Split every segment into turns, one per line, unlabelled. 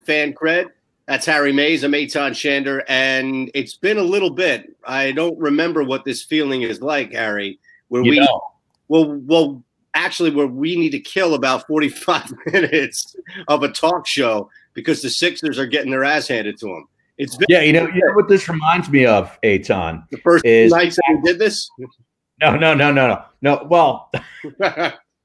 Fan Cred. That's Harry Mays. I'm Eitan Shander, and it's been a little bit. I don't remember what this feeling is like, Harry, where actually, where we need to kill about 45 minutes of a talk show because the Sixers are getting their ass handed to them.
You know what this reminds me of, Eitan?
The first nights that we did this?
No. Well,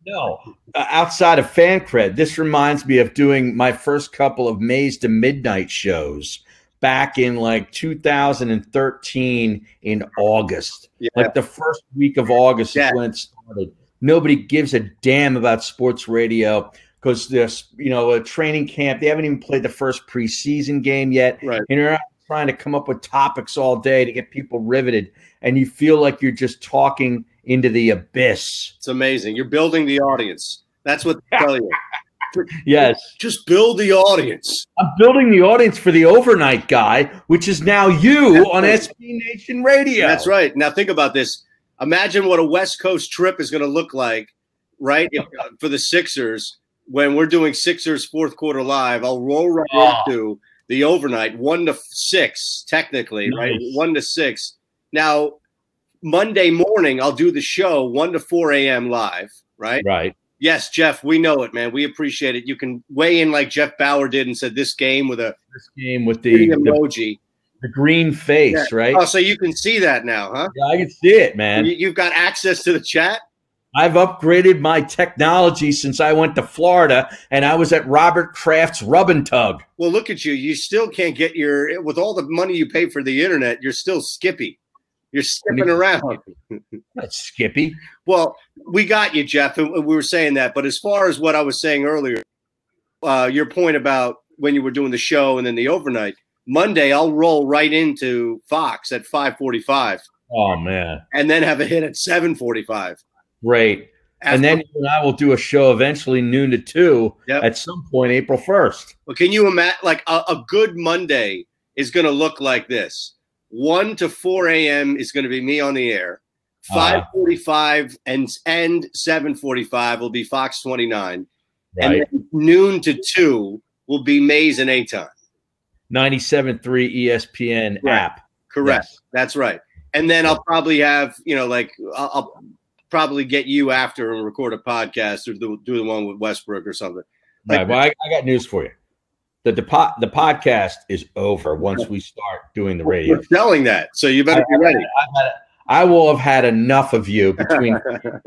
no. Outside of Fan Cred, this reminds me of doing my first couple of Mays to Midnight shows back in like 2013 in August. Yeah. Like the first week of August is when it started. Nobody gives a damn about sports radio because there's, a training camp. They haven't even played the first preseason game yet.
Right.
And you're trying to come up with topics all day to get people riveted. And you feel like you're just talking into the abyss.
It's amazing. You're building the audience. That's what they tell you.
Yes.
Just build the audience.
I'm building the audience for the overnight guy, which is now you on SB Nation Radio.
That's right. Now think about this. Imagine what a West Coast trip is going to look like, right? For the Sixers, when we're doing Sixers fourth quarter live, I'll roll right into the overnight 1 to 6, technically, nice. Right? 1 to 6. Now, Monday morning, I'll do the show 1 to 4 a.m. live, right?
Right.
Yes, Jeff, we know it, man. We appreciate it. You can weigh in like Jeff Bauer did and said this game with the emoji.
The green face, right?
Oh, so you can see that now, huh?
Yeah, I can see it, man.
You've got access to the chat?
I've upgraded my technology since I went to Florida, and I was at Robert Kraft's Rub and Tug.
Well, look at you. You still can't get with all the money you pay for the internet, you're still skippy. You're skipping around.
That's Skippy.
Well, we got you, Jeff, and we were saying that. But as far as what I was saying earlier, your point about when you were doing the show and then the overnight, Monday I'll roll right into Fox at 5:45.
Oh, man.
And then have a hit at 7:45.
Great. And then you and I will do a show eventually noon to 2 at some point April 1st.
Well, can you imagine, like a good Monday is going to look like this. 1 to 4 a.m. is going to be me on the air. 5:45 and 7:45 will be Fox 29. Right. And then noon to 2 will be Mays and Eitan.
97.3 ESPN app.
Correct. Yes. That's right. And then I'll probably have, I'll probably get you after and record a podcast or do the one with Westbrook or something.
Right. Well, I got news for you. The podcast is over once we start doing the radio.
We're selling that, so you better be ready.
I will have had enough of you between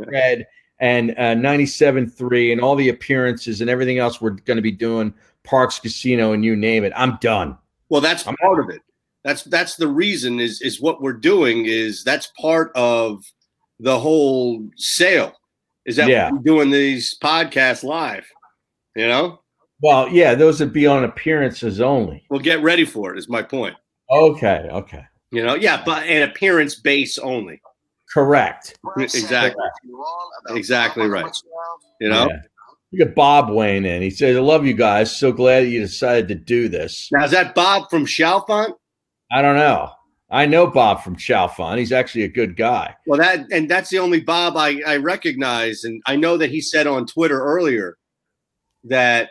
Fred and 97.3 and all the appearances and everything else we're going to be doing, Parks Casino and you name it. I'm done.
Well, that's part of it. That's the reason is what we're doing is that's part of the whole sale is that we're doing these podcasts live,
Well, yeah, those would be on appearances only.
Well, get ready for it is my point.
Okay.
But an appearance base only.
Correct.
Exactly. Exactly right.
You got Bob weighing in. He says, I love you guys. So glad that you decided to do this.
Now, is that Bob from Chalfont?
I don't know. I know Bob from Chalfont. He's actually a good guy.
Well, that's the only Bob I recognize. And I know that he said on Twitter earlier that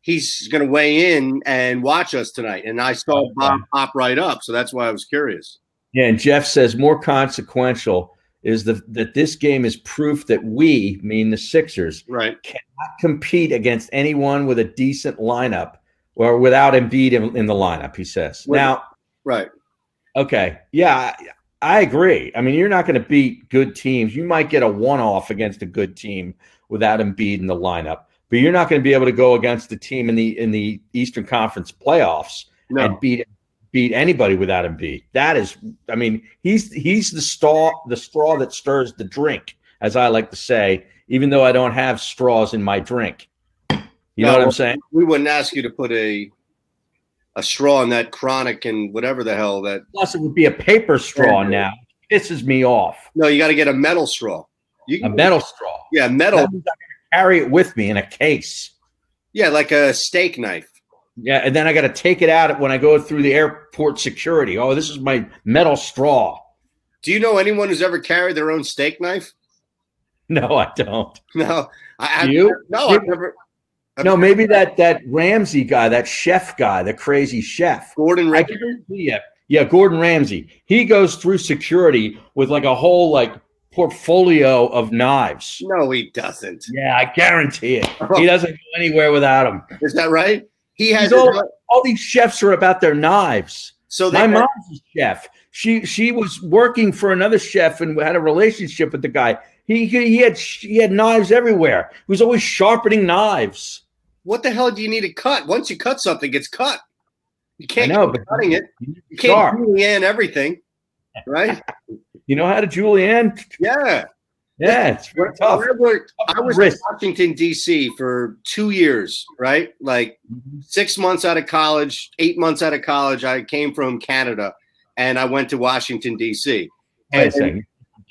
he's going to weigh in and watch us tonight. And I saw Bob pop right up. So that's why I was curious.
Yeah. And Jeff says more consequential is that this game is proof that we, mean the Sixers, cannot compete against anyone with a decent lineup or without Embiid in the lineup, he says.
Right.
Okay. Yeah, I agree. I mean, you're not going to beat good teams. You might get a one-off against a good team without Embiid in the lineup. But you're not going to be able to go against the team in the Eastern Conference playoffs and beat anybody without Embiid. That is, I mean, he's the straw that stirs the drink, as I like to say, even though I don't have straws in my drink. You know what I'm saying?
We wouldn't ask you to put a straw in that Chronic and whatever the hell that.
Plus, it would be a paper straw now. It pisses me off.
No, you got to get a metal straw.
A metal straw.
Yeah, metal.
Carry it with me in a case.
Yeah, like a steak knife.
Yeah, and then I got to take it out when I go through the airport security. Oh, this is my metal straw.
Do you know anyone who's ever carried their own steak knife?
No, I don't.
No,
you?
No, I've never.
No, maybe that Ramsay guy, that chef guy, the crazy chef.
Gordon Ramsay?
Yeah, Gordon Ramsay. He goes through security with like a whole like portfolio of knives.
No, he doesn't.
Yeah, I guarantee it. He doesn't go anywhere without them.
Is that right? He has
all these chefs are about their knives.
So
my mom's a chef. She was working for another chef and had a relationship with the guy. He had knives everywhere. He was always sharpening knives.
What the hell do you need to cut? Once you cut something, it's cut. You can't keep cutting it. You can't julienne everything, right?
You know how to julienne?
Yeah.
Yeah, it's very tough.
I was in Washington, D.C. for 2 years, right? Like 6 months out of college, 8 months out of college. I came from Canada, and I went to Washington, D.C.
Wait a second.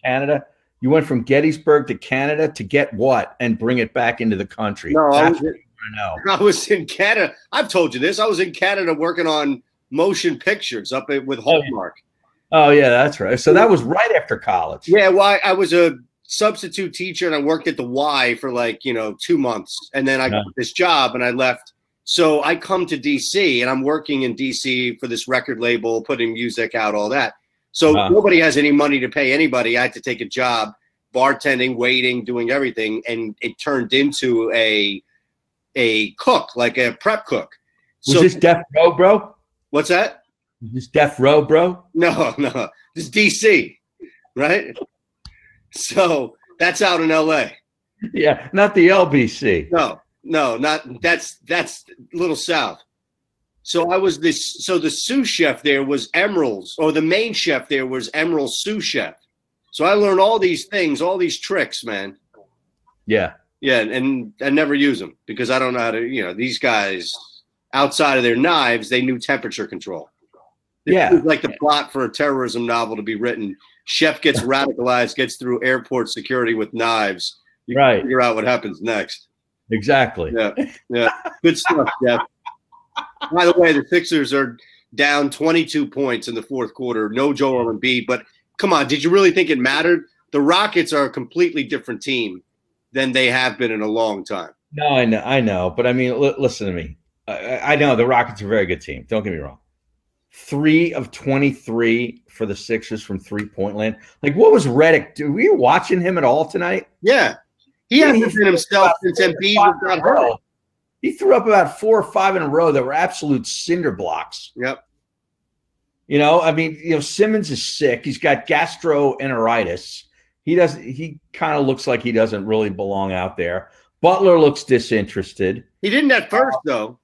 Canada? You went from Gettysburg to Canada to get what and bring it back into the country?
No, I was in Canada. I've told you this. I was in Canada working on motion pictures up with Hallmark.
Oh, yeah, that's right. So that was right after college.
Yeah, well, I was a substitute teacher, and I worked at the Y for 2 months. And then I got this job, and I left. So I come to D.C., and I'm working in D.C. for this record label, putting music out, all that. So nobody has any money to pay anybody. I had to take a job, bartending, waiting, doing everything, and it turned into a cook, like a prep cook.
Was this Death Row, bro?
What's that?
Was this Death Row, bro?
No. This is DC, right? So that's out in LA.
Yeah, not the LBC.
No, not that's a little south. So the sous chef there was Emerald's, or the main chef there was Emerald's sous chef. So I learned all these things, all these tricks, man.
Yeah.
Yeah, and I never use them because I don't know how to, these guys, outside of their knives, they knew temperature control. This was like the plot for a terrorism novel to be written. Chef gets radicalized, gets through airport security with knives. You can figure out what happens next.
Exactly.
Yeah. Good stuff, Jeff. By the way, the Sixers are down 22 points in the fourth quarter. No Joel Embiid, but come on, did you really think it mattered? The Rockets are a completely different team than they have been in a long time.
No, I know. But I mean, listen to me. I know the Rockets are a very good team. Don't get me wrong. 3 of 23 for the Sixers from three-point land. Like, what was Redick? Were you watching him at all tonight?
Yeah. He hasn't been himself since Embiid got hurt.
He threw up about 4 or 5 in a row that were absolute cinder blocks.
Yep.
I mean, Simmons is sick. He's got gastroenteritis. He kind of looks like he doesn't really belong out there. Butler looks disinterested.
He didn't at first, though.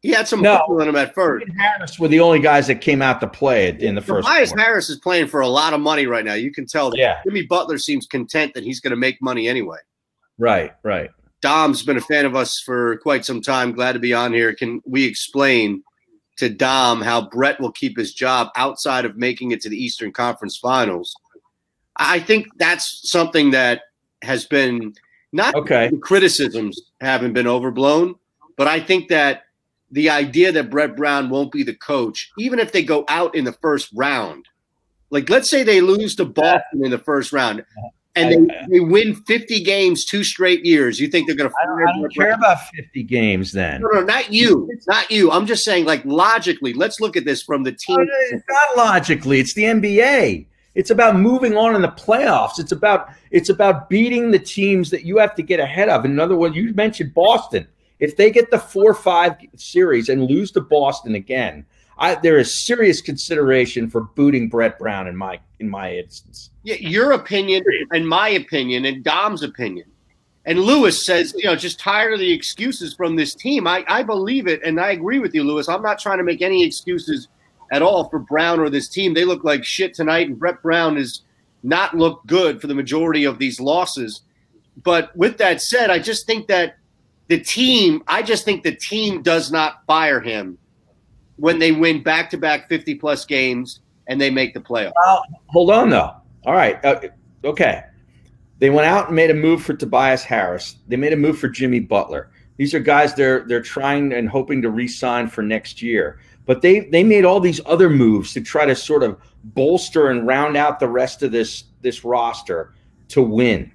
He had some bubble in him at first.
Harris were the only guys that came out to play in the first.
Tobias Harris is playing for a lot of money right now. You can tell that.
Yeah.
Jimmy Butler seems content that he's going to make money anyway.
Right.
Dom's been a fan of us for quite some time. Glad to be on here. Can we explain to Dom how Brett will keep his job outside of making it to the Eastern Conference Finals? I think that's something that has been the criticisms haven't been overblown, but I think that the idea that Brett Brown won't be the coach, even if they go out in the first round, like let's say they lose to Boston in the first round and they win 50 games 2 straight years, you think they're going to fire?
I don't care about 50 games then.
No, not you. Not you. I'm just saying, like, logically, let's look at this from the team.
It's not logically. It's the NBA. It's about moving on in the playoffs. It's about beating the teams that you have to get ahead of. In other words, you mentioned Boston. If they get the 4-5 series and lose to Boston again, there is serious consideration for booting Brett Brown in my instance.
Yeah, your opinion and my opinion and Dom's opinion. And Lewis says, just tired of the excuses from this team. I believe it, and I agree with you, Lewis. I'm not trying to make any excuses at all for Brown or this team. They look like shit tonight, and Brett Brown has not looked good for the majority of these losses. But with that said, I just think that the team does not fire him when they win back-to-back 50-plus games and they make the playoffs.
Well, hold on, though. All right. Okay. They went out and made a move for Tobias Harris. They made a move for Jimmy Butler. These are guys they're trying and hoping to re-sign for next year. But they made all these other moves to try to sort of bolster and round out the rest of this roster to win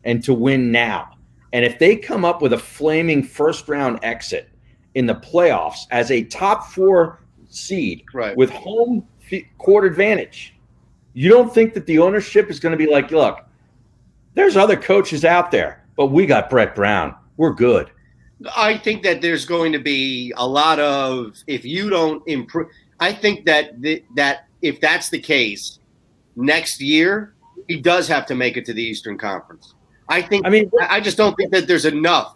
and to win now. And if they come up with a flaming first-round exit in the playoffs as a top 4 seed with home court advantage, you don't think that the ownership is going to be like, look, there's other coaches out there, but we got Brett Brown. We're good.
I think that there's going to be a lot of, if you don't improve, I think that that if that's the case, next year he does have to make it to the Eastern Conference. I just don't think that there's enough.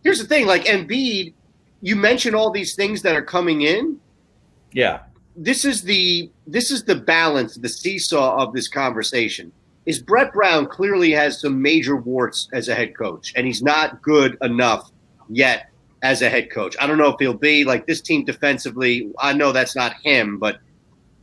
Here's the thing, like Embiid, you mentioned all these things that are coming in.
Yeah.
This is the balance, the seesaw of this conversation. Is Brett Brown clearly has some major warts as a head coach, and he's not good enough yet as a head coach. I don't know if he'll be like this team defensively. I know that's not him, but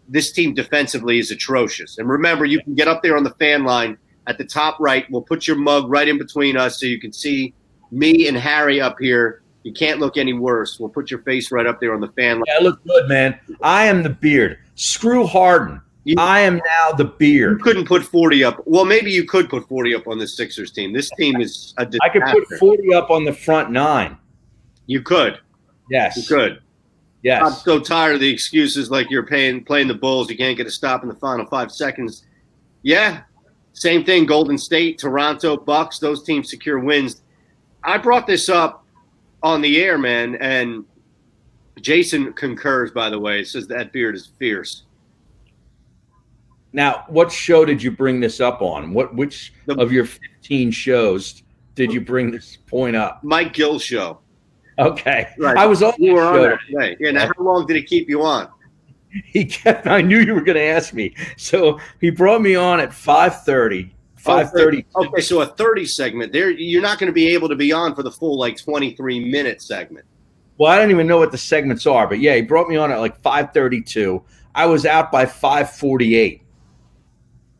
this team defensively is atrocious. And remember, you can get up there on the fan line at the top right. We'll put your mug right in between us so you can see me and Harry up here. You can't look any worse. We'll put your face right up there on the fan line.
Yeah, I look good, man. I am the beard. Screw Harden. I am now the beard.
You couldn't put 40 up. Well, maybe you could put 40 up on the Sixers team. This team is a disaster.
I could put 40 up on the front 9.
You could.
Yes.
You could.
Yes.
I'm so tired of the excuses like you're playing the Bulls. You can't get a stop in the final 5 seconds. Yeah. Same thing. Golden State, Toronto, Bucks, those teams secure wins. I brought this up on the air, man, and Jason concurs, by the way. It says that beard is fierce.
Now, what show did you bring this up on? Which of your 15 shows did you bring this point up?
Mike Gill's show.
Okay.
Right.
I was on
you were
show
on today. Yeah, now how long did he keep you on?
I knew you were going to ask me. So he brought me on at 5:30. 5:30.
Okay, so a 30 segment. There, you're not going to be able to be on for the full 23-minute segment.
Well, I don't even know what the segments are, but yeah, he brought me on at 5:32. I was out by 5:48.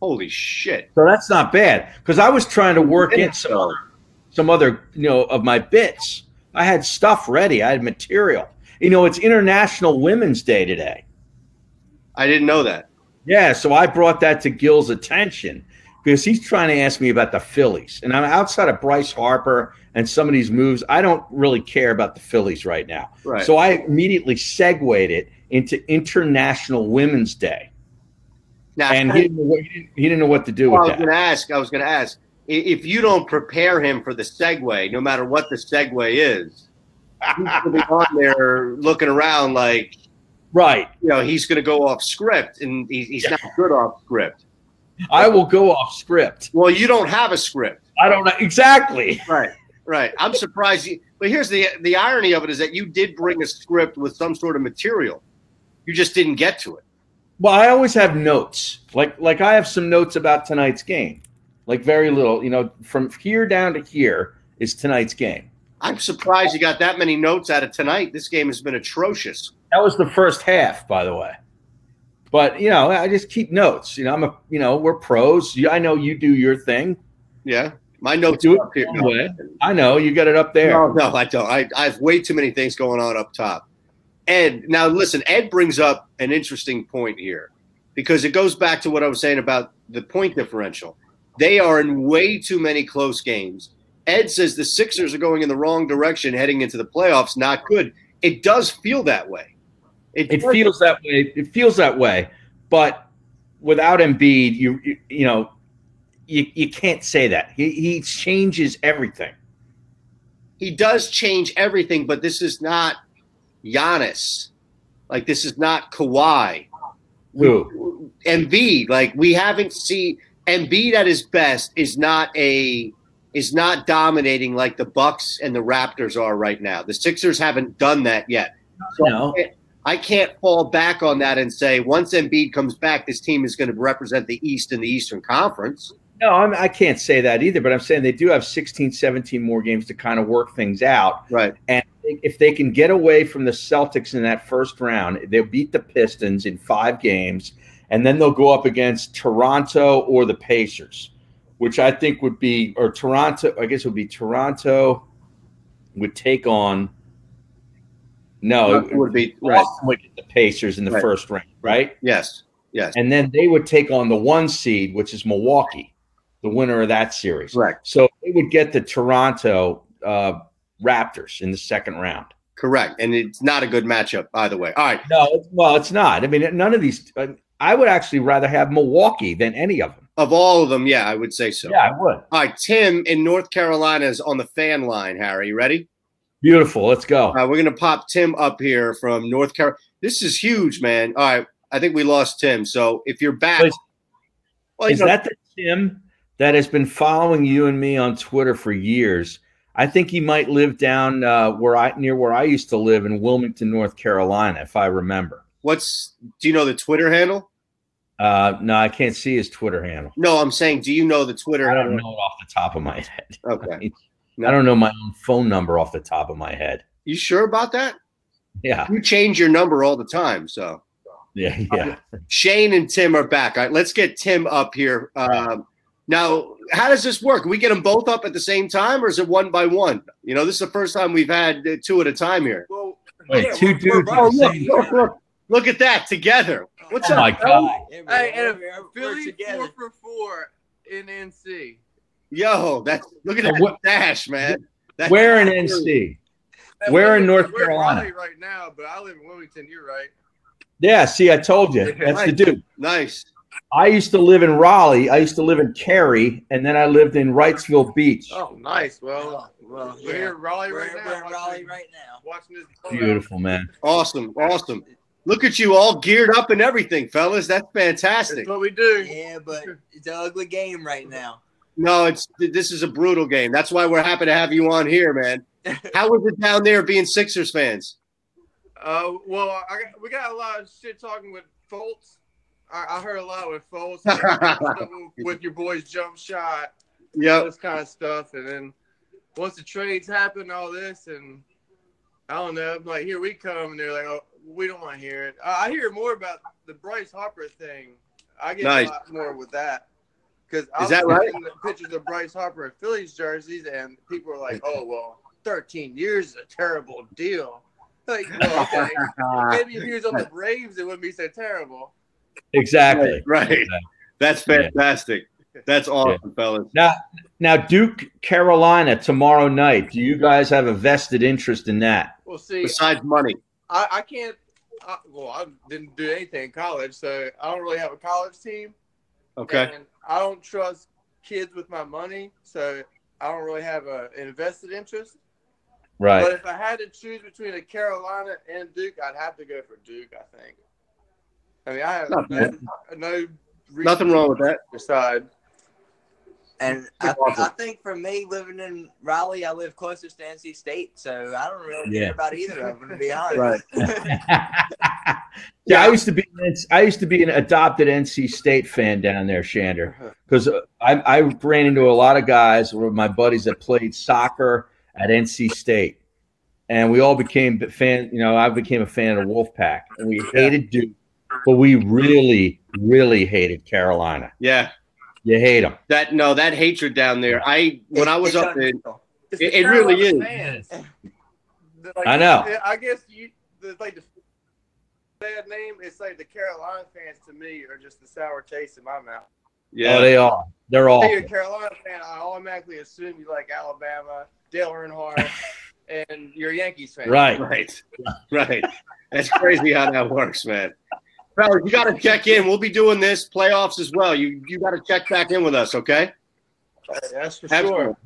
Holy shit!
So that's not bad because I was trying to work in some other of my bits. I had stuff ready. I had material. It's International Women's Day today.
I didn't know that.
Yeah, so I brought that to Gil's attention because he's trying to ask me about the Phillies. And I'm outside of Bryce Harper and some of these moves. I don't really care about the Phillies right now.
Right.
So I immediately segued it into International Women's Day. Now, and he didn't know what to do with that.
I was going to ask, if you don't prepare him for the segue, no matter what the segue is, he's going to be on there looking around like,
right.
He's going to go off script, and he's not good off script.
I will go off script.
Well, you don't have a script.
I don't know. Exactly.
Right. I'm surprised but here's the irony of it is that you did bring a script with some sort of material. You just didn't get to it.
Well, I always have notes. Like I have some notes about tonight's game. Like very little, from here down to here is tonight's game.
I'm surprised you got that many notes out of tonight. This game has been atrocious.
That was the first half, by the way. But, I just keep notes. We're pros. I know you do your thing.
Yeah. My notes are up here.
No. I know. You got it up there.
No, I don't. I have way too many things going on up top. Ed, now listen, Ed brings up an interesting point here because it goes back to what I was saying about the point differential. They are in way too many close games. Ed says the Sixers are going in the wrong direction heading into the playoffs. Not good. It does feel that way.
It feels that way. It feels that way. But without Embiid, you can't say that. He changes everything.
He does change everything, but this is not Giannis. This is not Kawhi.
Who?
Embiid. We haven't seen Embiid at his best is not dominating like the Bucks and the Raptors are right now. The Sixers haven't done that yet. So
no.
I can't fall back on that and say once Embiid comes back, this team is going to represent the East in the Eastern Conference.
No, I can't say that either, but I'm saying they do have 16, 17 more games to kind of work things out.
Right.
And if they can get away from the Celtics in that first round, they'll beat the Pistons in 5 games, and then they'll go up against Toronto or the Pacers, which I think would be – or Toronto – I guess it would be Toronto would take on – no,
it would be –
Boston would get the Pacers in the first round, right?
Yes.
And then they would take on the 1 seed, which is Milwaukee. the winner of that series.
Correct.
So they would get the Toronto Raptors in the second round.
Correct. And it's not a good matchup either way. All right.
No, well, it's not. I mean, none of these. I would actually rather have Milwaukee than any of them.
Of all of them, yeah, I would say so.
Yeah, I would.
All right, Tim in North Carolina is on the fan line, Harry. You ready?
Beautiful. Let's go.
We're going to pop Tim up here from North Carolina. This is huge, man. All right, I think we lost Tim. So if you're back.
Is that the Tim that has been following you and me on Twitter for years? I think he might live down near where I used to live in Wilmington, North Carolina, if I remember.
Do you know the Twitter handle?
No, I can't see his Twitter handle.
No, I'm saying, do you know the Twitter handle?
I don't know it off the top of my head.
Okay.
I don't know my own phone number off the top of my head.
You sure about that?
Yeah.
You change your number all the time, so.
Yeah.
Shane and Tim are back. All right, let's get Tim up here. Now, how does this work? We get them both up at the same time, or is it one by one? You know, this is the first time we've had two at a time here.
Well,
wait, two dudes.
Look at that together. What's up?
Oh my God!
Hey, and Philly 4 for 4 in NC.
Yo, look at that dash, man.
Where in NC? Where in North Carolina?
Raleigh right now, but I live in Wilmington. You're right.
Yeah, see, I told you. That's the dude.
Nice.
I used to live in Raleigh. I used to live in Cary, and then I lived in Wrightsville Beach.
Oh, nice. Well, we're here in Raleigh right now.
We're in Raleigh right now.
Watching this.
Beautiful, man.
Awesome. Look at you all geared up and everything, fellas. That's fantastic.
That's what we do.
Yeah, but it's an ugly game right now.
No, this is a brutal game. That's why we're happy to have you on here, man. How was it down there being Sixers fans?
Well, we got a lot of shit talking with Fultz. I heard a lot with Fultz with your boys' jump shot, this kind of stuff. And then once the trades happen, all this, and I don't know, like here we come, and they're like, oh, we don't want to hear it. I hear more about the Bryce Harper thing. I get a lot more with that. Because I was seeing the pictures of Bryce Harper in Phillies jerseys, and people are like, oh, well, 13 years is a terrible deal. Like, well, okay. Maybe if he was on the Braves, it wouldn't be so terrible.
Exactly.
Right. That's fantastic. Yeah. That's awesome, fellas.
Now, Duke, Carolina, tomorrow night. Do you guys have a vested interest in that?
Well, see.
Besides money.
I can't I didn't do anything in college, so I don't really have a college team.
Okay.
And I don't trust kids with my money, so I don't really have an invested interest.
Right.
But if I had to choose between a Carolina and Duke, I'd have to go for Duke, I think. I mean, I have no
nothing wrong with that.
Decide.
And I think for me, living in Raleigh, I live closest to NC State, so I don't really care about either of them, to be honest.
Right.
I used to be an adopted NC State fan down there, Shander, because I ran into a lot of guys who were my buddies that played soccer at NC State, and we all became fans. You know, I became a fan of the Wolfpack, and we hated Duke, but we really, really hated Carolina.
Yeah.
You hate them.
That hatred down there. When I was up there, it really is.
Like,
I know.
I guess the bad name. It's like the Carolina fans to me are just the sour taste in my mouth.
Yeah, they are. They're all.
If you're a Carolina fan, I automatically assume you like Alabama, Dale Earnhardt, and you're a Yankees fan.
Right. That's crazy how that works, man. Fellas, you got to check in. We'll be doing this playoffs as well. You got to check back in with us, okay?
That's for sure.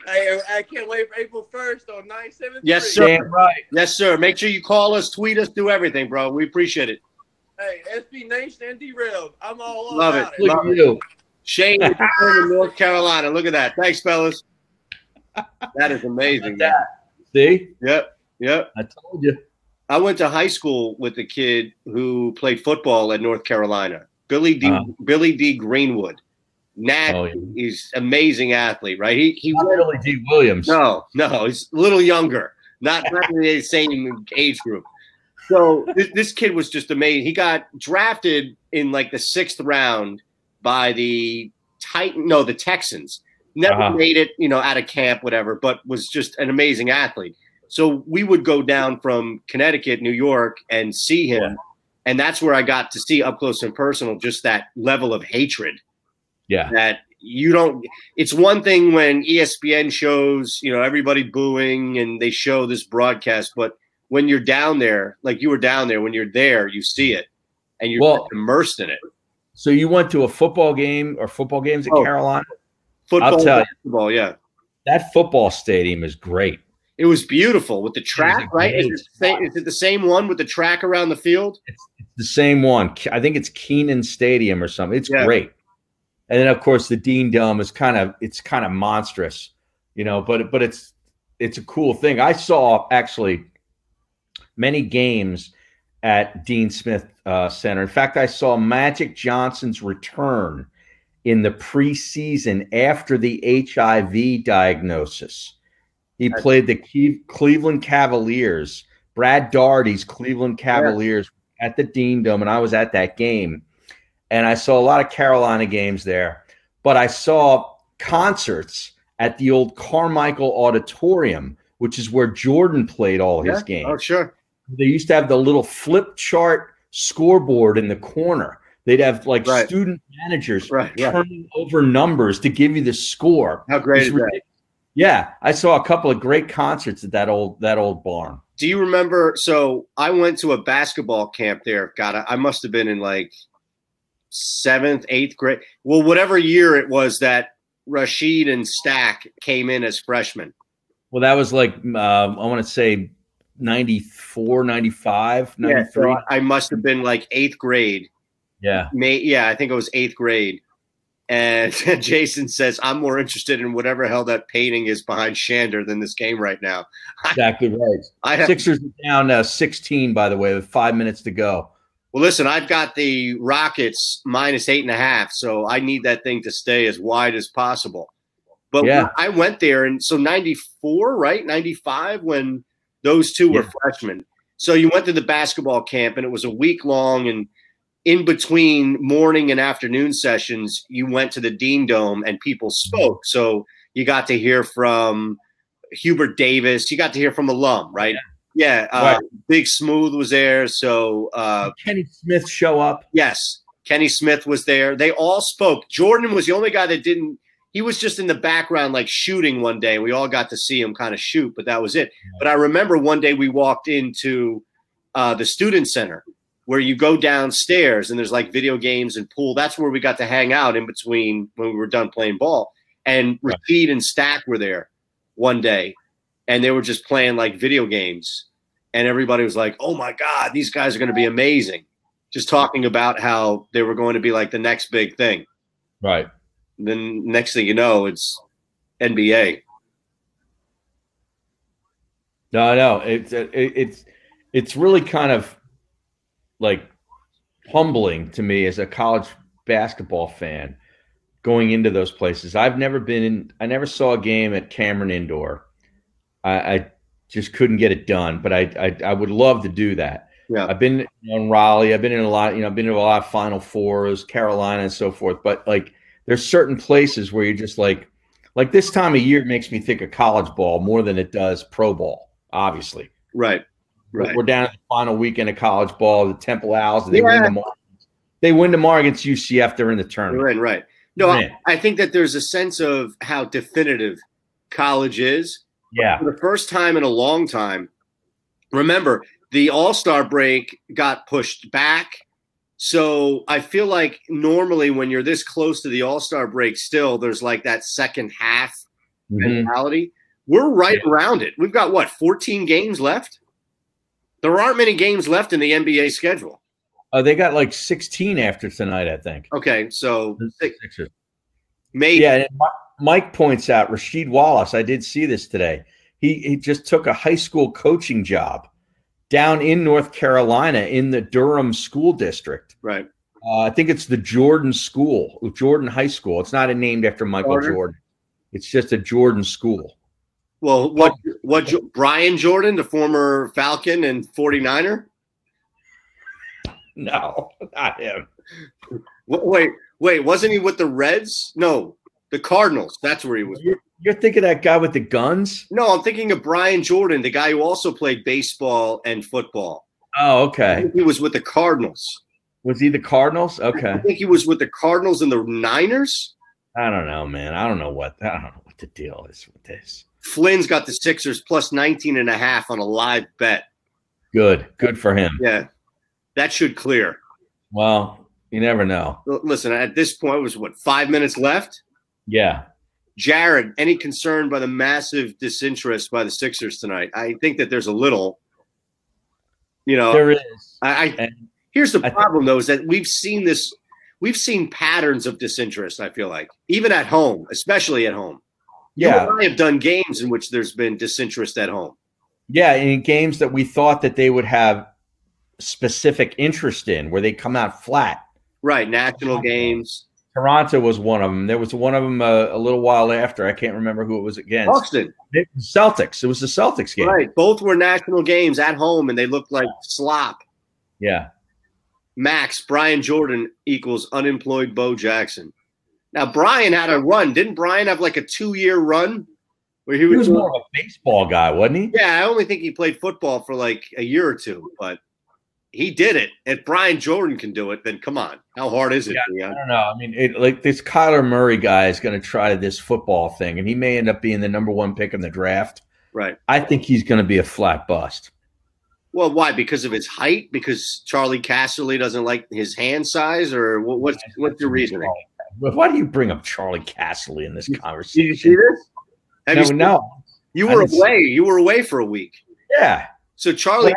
Hey, I can't wait for April 1st on 9/7.
Yes, sir.
Damn right.
Yes, sir. Make sure you call us, tweet us, do everything, bro. We appreciate it.
Hey, SB Nation and Derailed. I'm all
Love
about
it.
it.
Look at you.
Shane is in North Carolina. Look at that. Thanks, fellas. That is amazing.
See?
Yep.
I told you.
I went to high school with a kid who played football at North Carolina, Billy D. Greenwood. He's an amazing athlete, right? He
Not Billy D. Williams.
No, he's a little younger, not in the same age group. So this kid was just amazing. He got drafted in like the 6th round by the Texans. Never made it, out of camp, whatever, but was just an amazing athlete. So we would go down from Connecticut, New York, and see him. And that's where I got to see up close and personal just that level of hatred.
Yeah.
That you don't. It's one thing when ESPN shows, everybody booing and they show this broadcast, but when you're down there, like you were down there, when you're there, you see it and you're immersed in it.
So you went to a football game or football games at Carolina?
Football,
I'll tell
basketball, yeah.
That football stadium is great.
It was beautiful with the track, right? Is it the same one with the track around the field?
It's the same one. I think it's Kenan Stadium or something. It's great. And then of course the Dean Dome is kind of monstrous, but it's a cool thing. I saw actually many games at Dean Smith Center. In fact, I saw Magic Johnson's return in the preseason after the HIV diagnosis. He played the Cleveland Cavaliers, Brad Daugherty's Cleveland Cavaliers at the Dean Dome, and I was at that game. And I saw a lot of Carolina games there, but I saw concerts at the old Carmichael Auditorium, which is where Jordan played all his games.
Oh, sure.
They used to have the little flip chart scoreboard in the corner. They'd have student managers turning over numbers to give you the score.
How great is that?
Yeah, I saw a couple of great concerts at that old barn.
Do you remember? So I went to a basketball camp there. God, I must have been in like 7th, 8th grade. Well, whatever year it was that Rashid and Stack came in as freshmen.
Well, that was like I want to say 94, 95, 93.
Yeah, so I must have been like 8th grade.
Yeah.
I think it was 8th grade. And Jason says, I'm more interested in whatever hell that painting is behind Shander than this game right now.
Exactly right. Sixers down 16, by the way, with 5 minutes to go.
Well, listen, I've got the Rockets -8.5, so I need that thing to stay as wide as possible. But when I went there, and so 94, right? 95, when those two were freshmen. So you went to the basketball camp, and it was a week long, and in between morning and afternoon sessions, you went to the Dean Dome and people spoke. So you got to hear from Hubert Davis. You got to hear from alum, right? Yeah. Big Smooth was there. So
Kenny Smith show up.
Yes. Kenny Smith was there. They all spoke. Jordan was the only guy that didn't. He was just in the background, like shooting one day. We all got to see him kind of shoot, but that was it. But I remember one day we walked into the student center, where you go downstairs and there's like video games and pool. That's where we got to hang out in between when we were done playing ball. And Rashid and Stack were there one day, and they were just playing like video games. And everybody was like, oh my God, these guys are going to be amazing. Just talking about how they were going to be like the next big thing.
Right.
And then next thing you know, it's NBA.
No, it's really kind of like humbling to me as a college basketball fan going into those places. I never saw a game at Cameron Indoor. I just couldn't get it done, but I would love to do that.
Yeah.
I've been in Raleigh. I've been in a lot, I've been to a lot of Final Fours, Carolina and so forth. But like, there's certain places where you're just like this time of year makes me think of college ball more than it does pro ball, obviously.
Right.
We're down at the final weekend of college ball. The Temple Owls, they win tomorrow. They win tomorrow against UCF. They're in the tournament.
Right. No, I think that there's a sense of how definitive college is.
Yeah.
For the first time in a long time, remember, the All-Star break got pushed back. So I feel like normally when you're this close to the All-Star break still, there's like that second half mentality. We're right around it. We've got, 14 games left? There aren't many games left in the NBA schedule.
They got like 16 after tonight, I think.
Okay, so
Sixers.
Maybe.
Yeah, and Mike points out Rasheed Wallace. I did see this today. He just took a high school coaching job down in North Carolina in the Durham School District.
Right.
I think it's the Jordan School, Jordan High School. It's not named after Michael Jordan. It's just a Jordan school.
Well, what Brian Jordan, the former Falcon and 49er?
No, not him.
Wait, wasn't he with the Reds? No, the Cardinals. That's where he was.
You're thinking of that guy with the guns?
No, I'm thinking of Brian Jordan, the guy who also played baseball and football.
Oh, okay.
I think he was with the Cardinals.
Was he the Cardinals? Okay.
I think he was with the Cardinals and the Niners.
I don't know, man. I don't know what the deal is with this.
Flynn's got the Sixers plus 19.5 on a live bet.
Good for him.
Yeah, that should clear.
Well, you never know.
Listen, at this point, it was 5 minutes left?
Yeah.
Jared, any concern by the massive disinterest by the Sixers tonight? I think that there's a little.
There is.
Here's the problem, though, is that we've seen this. We've seen patterns of disinterest, I feel like, even at home, especially at home.
Yeah.
You and I have done games in which there's been disinterest at home.
Yeah, in games that we thought that they would have specific interest in, where they come out flat.
Right, national games.
Toronto was one of them. There was one of them a little while after. I can't remember who it was against.
Boston.
Celtics. It was the Celtics game.
Right, both were national games at home, and they looked like slop.
Yeah.
Max, Brian Jordan equals unemployed Bo Jackson. Now, Brian had a run. Didn't Brian have like a 2-year run? Where he was
more of a baseball guy, wasn't he?
Yeah, I only think he played football for like a year or two, but he did it. If Brian Jordan can do it, then come on. How hard is it?
Yeah, I don't know. I mean, this Kyler Murray guy is going to try this football thing, and he may end up being the number 1 pick in the draft.
Right.
I think he's going to be a flat bust.
Well, why? Because of his height? Because Charlie Casserly doesn't like his hand size? Or what's your reasoning?
Why do you bring up Charlie Casserly in this conversation?
Did you see this?
No.
You were away. You were away for a week.
Yeah.
So Charlie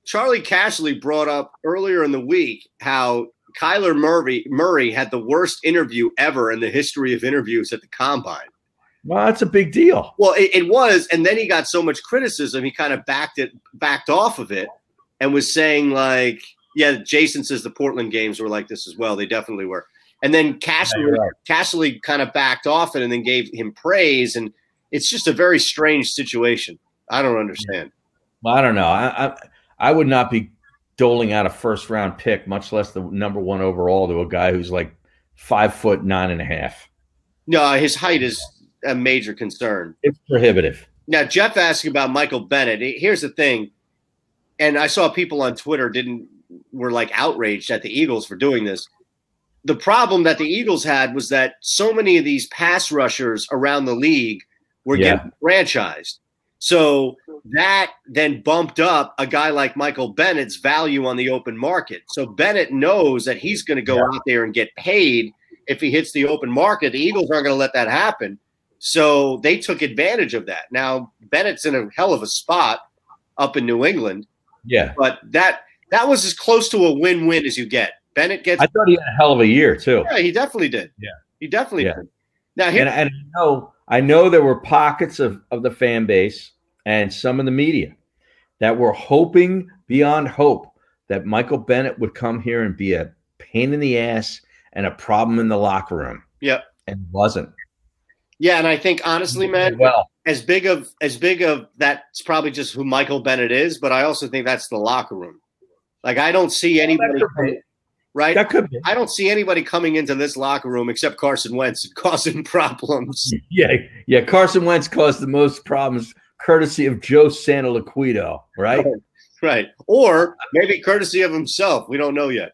Casserly brought up earlier in the week how Kyler Murray had the worst interview ever in the history of interviews at the Combine.
Well, that's a big deal.
Well, it was, and then he got so much criticism, he kind of backed off of it, and was saying like, "Yeah, Jason says the Portland games were like this as well. They definitely were." And then Casserly kind of backed off it, and then gave him praise, and it's just a very strange situation. I don't understand.
Well, I don't know. I would not be doling out a first-round pick, much less the number 1 overall, to a guy who's like 5'9.5".
No, his height is a major concern.
It's prohibitive.
Now, Jeff asked about Michael Bennett. Here's the thing, and I saw people on Twitter were like outraged at the Eagles for doing this. The problem that the Eagles had was that so many of these pass rushers around the league were getting franchised. So that then bumped up a guy like Michael Bennett's value on the open market. So Bennett knows that he's going to go out there and get paid if he hits the open market. The Eagles aren't going to let that happen. So they took advantage of that. Now, Bennett's in a hell of a spot up in New England. Yeah. But that was as close to a win-win as you get. Bennett gets –
I thought he had a hell of a year, too.
Yeah, he definitely did.
Yeah.
He definitely did. Now,
and I know there were pockets of the fan base and some of the media that were hoping beyond hope that Michael Bennett would come here and be a pain in the ass and a problem in the locker room.
Yep.
And wasn't.
Yeah, and I think honestly, man, as big of that's probably just who Michael Bennett is, but I also think that's the locker room. Like I don't see anybody right?
That could be.
I don't see anybody coming into this locker room except Carson Wentz causing problems.
Yeah. Carson Wentz caused the most problems, courtesy of Joe Santoliquito, right?
Right. Or maybe courtesy of himself. We don't know yet.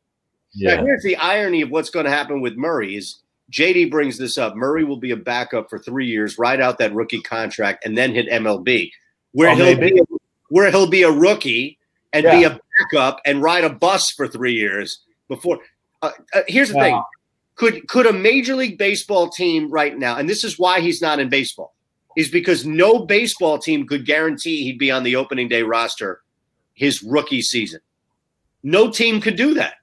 Yeah. Now, here's the irony of what's going to happen with Murray is JD brings this up. Murray will be a backup for 3 years, ride out that rookie contract, and then hit MLB, where he'll be a rookie and be a backup and ride a bus for 3 years before. Here's the thing: could a Major League Baseball team right now, and this is why he's not in baseball, is because no baseball team could guarantee he'd be on the opening day roster his rookie season. No team could do that.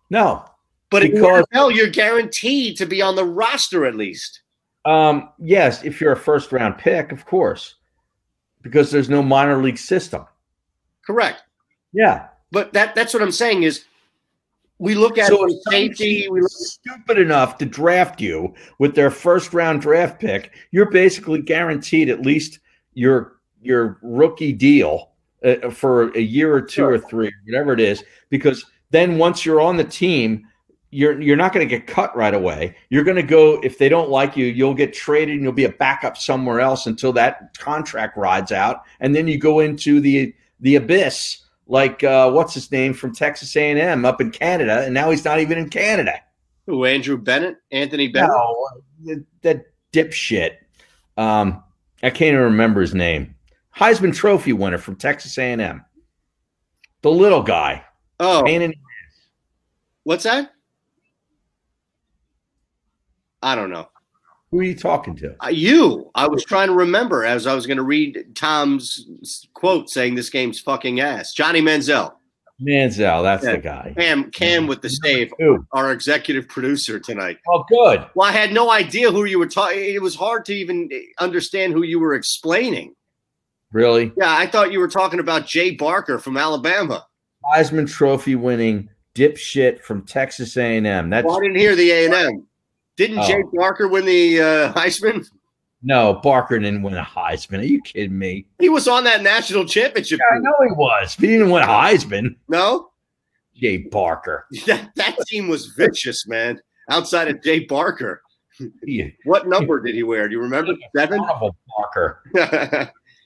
No.
But in the NFL, you're guaranteed to be on the roster at least.
Yes, if you're a first-round pick, of course, because there's no minor league system.
Correct.
Yeah.
But that's what I'm saying is we look at safety.
Stupid enough to draft you with their first-round draft pick, you're basically guaranteed at least your rookie deal for a year or two or three, whatever it is, because then once you're on the team – You're not going to get cut right away. You're going to go, if they don't like you, you'll get traded and you'll be a backup somewhere else until that contract rides out. And then you go into the abyss, like what's his name from Texas A&M up in Canada, and now he's not even in Canada.
Who, Andrew Bennett? Anthony Bennett?
No, that dipshit. I can't even remember his name. Heisman Trophy winner from Texas A&M. The little guy.
Oh. What's that? I don't know.
Who are you talking to?
You. I was trying to remember as I was going to read Tom's quote saying this game's fucking ass. Johnny Manziel.
Manziel, that's the guy.
Cam with the save, our executive producer tonight.
Oh, good.
Well, I had no idea who you were talking. It was hard to even understand who you were explaining.
Really?
Yeah, I thought you were talking about Jay Barker from Alabama.
Heisman Trophy winning dipshit from Texas A&M. That's.
Well, I didn't hear the A&M. Didn't Jay Barker win the Heisman?
No, Barker didn't win a Heisman. Are you kidding me?
He was on that national championship.
Yeah, I know he was. But he didn't win a Heisman.
No?
Jay Barker.
That team was vicious, man. Outside of Jay Barker. What number did he wear? Do you remember? 7?
Barker.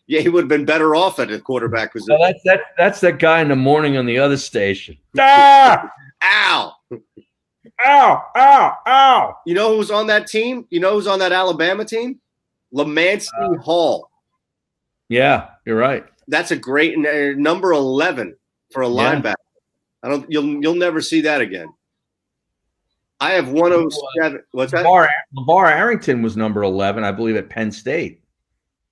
Yeah, he would have been better off at a quarterback position.
No, that's that guy in the morning on the other station. Ah!
Ow!
Ow! Ow! Ow!
You know who was on that team? You know who's on that Alabama team? Lamansky Hall.
Yeah, you're right.
That's a great number 11 for a linebacker. You'll never see that again. I have 107. What's that?
LeVar Arrington was number 11, I believe, at Penn State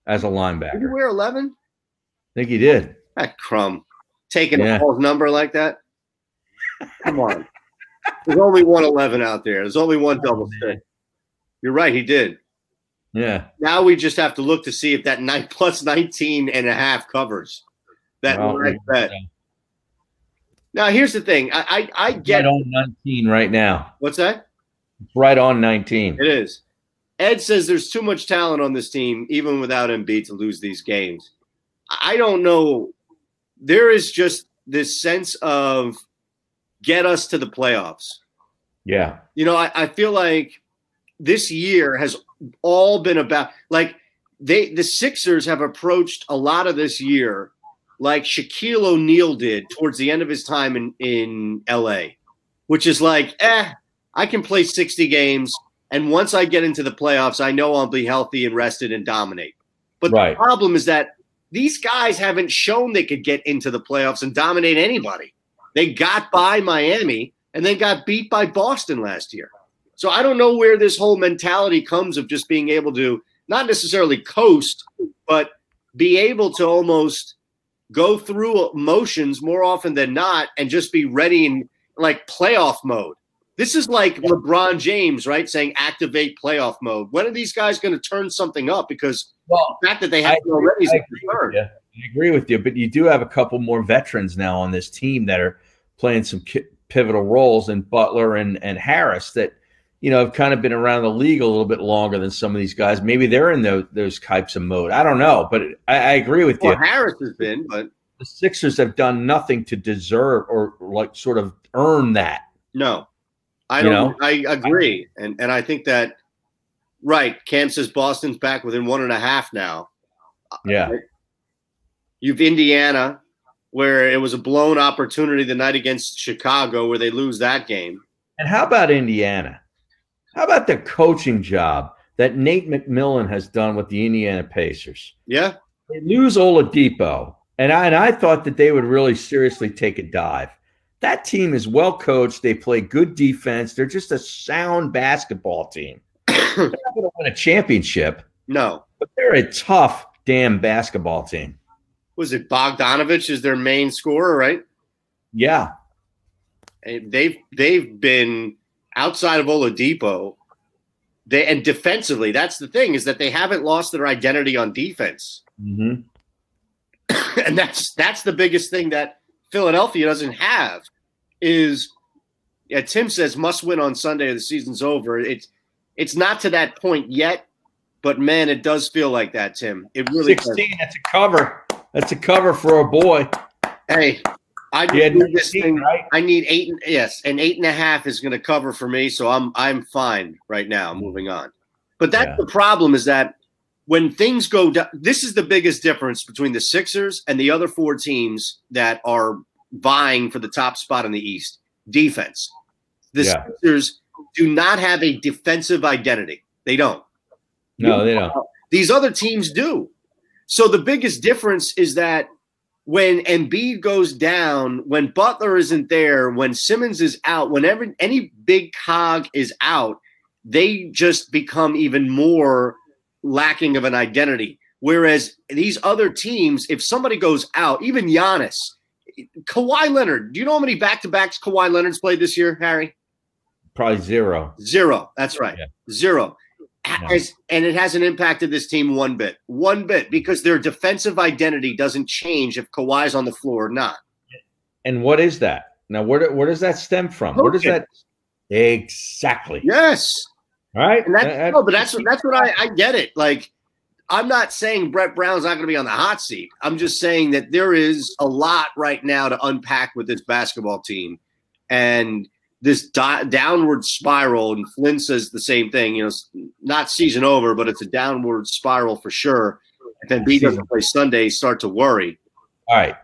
as a linebacker.
Did he wear 11?
I think he did.
That crumb. Taking a Hall's number like that? Come on. There's only 111 out there. There's only one double stick. You're right. He did.
Yeah.
Now we just have to look to see if that plus 19 and a half covers that bet. Now, here's the thing. I get
right on 19 right now.
What's that?
It's right on 19.
It is. Ed says there's too much talent on this team, even without Embiid, to lose these games. I don't know. There is just this sense of get us to the playoffs.
Yeah.
You know, I feel like this year has all been about like the Sixers have approached a lot of this year like Shaquille O'Neal did towards the end of his time in LA, which is like, I can play 60 games, and once I get into the playoffs, I know I'll be healthy and rested and dominate. But the problem is that these guys haven't shown they could get into the playoffs and dominate anybody. They got by Miami and then got beat by Boston last year. So I don't know where this whole mentality comes of just being able to not necessarily coast, but be able to almost go through motions more often than not and just be ready in like playoff mode. This is like LeBron James, right, saying activate playoff mode. When are these guys going to turn something up? Because the fact that they have already is a concern.
I agree with you, but you do have a couple more veterans now on this team that are playing some pivotal roles, in Butler and Harris that, you know, have kind of been around the league a little bit longer than some of these guys. Maybe they're in those types of mode. I don't know, but I agree with you.
Harris has been, but
the Sixers have done nothing to deserve or like sort of earn that.
No, I don't. I agree, and I think that Cam says Boston's back within 1.5 now.
Yeah,
you've Indiana, where it was a blown opportunity the night against Chicago, where they lose that game.
And how about Indiana? How about the coaching job that Nate McMillan has done with the Indiana Pacers?
Yeah.
They lose Oladipo, and I thought that they would really seriously take a dive. That team is well coached. They play good defense. They're just a sound basketball team. They're not going to win a championship.
No.
But they're a tough damn basketball team.
Was it Bogdanovich is their main scorer, right?
Yeah.
They've been outside of Oladipo, and defensively, that's the thing, is that they haven't lost their identity on defense.
Mm-hmm.
And that's the biggest thing that Philadelphia doesn't have is, Tim says must win on Sunday or the season's over. It's not to that point yet, but man, it does feel like that, Tim. It really
16, does. That's a cover. That's a cover for a boy.
Hey, I need this thing. Right? I need 8. Yes, and 8.5 is going to cover for me. So I'm fine right now. Moving on, but that's the problem is that when things go down, this is the biggest difference between the Sixers and the other 4 teams that are vying for the top spot in the East. Defense. The Sixers do not have a defensive identity. They don't.
No, they don't.
These other teams do. So the biggest difference is that when Embiid goes down, when Butler isn't there, when Simmons is out, whenever any big cog is out, they just become even more lacking of an identity. Whereas these other teams, if somebody goes out, even Giannis, Kawhi Leonard, do you know how many back-to-backs Kawhi Leonard's played this year, Harry?
Probably zero.
Zero. That's right. Yeah. Zero.
No.
And it hasn't impacted this team one bit, because their defensive identity doesn't change if Kawhi's on the floor or not.
And what is that? Now, where does that stem from? Where does that exactly?
Yes.
All right.
And that's what I get it. Like, I'm not saying Brett Brown's not going to be on the hot seat. I'm just saying that there is a lot right now to unpack with this basketball team, and this downward spiral, and Flynn says the same thing, not season over, but it's a downward spiral for sure. If Embiid doesn't play Sunday, start to worry.
All right.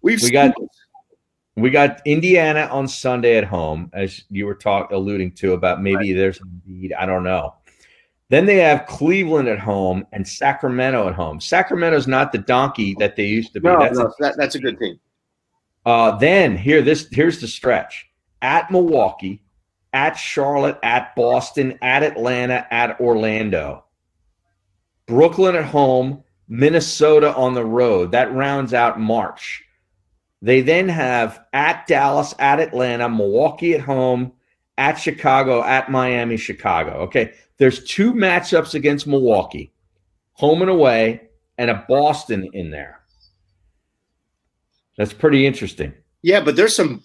We got Indiana on Sunday at home, as you were alluding to about maybe there's Embiid. I don't know. Then they have Cleveland at home and Sacramento at home. Sacramento's not the donkey that they used to be.
That's a good team.
Then here's the stretch. At Milwaukee, at Charlotte, at Boston, at Atlanta, at Orlando. Brooklyn at home, Minnesota on the road. That rounds out March. They then have at Dallas, at Atlanta, Milwaukee at home, at Chicago, at Miami, Chicago. Okay, there's 2 matchups against Milwaukee, home and away, and a Boston in there. That's pretty interesting.
Yeah, but there's some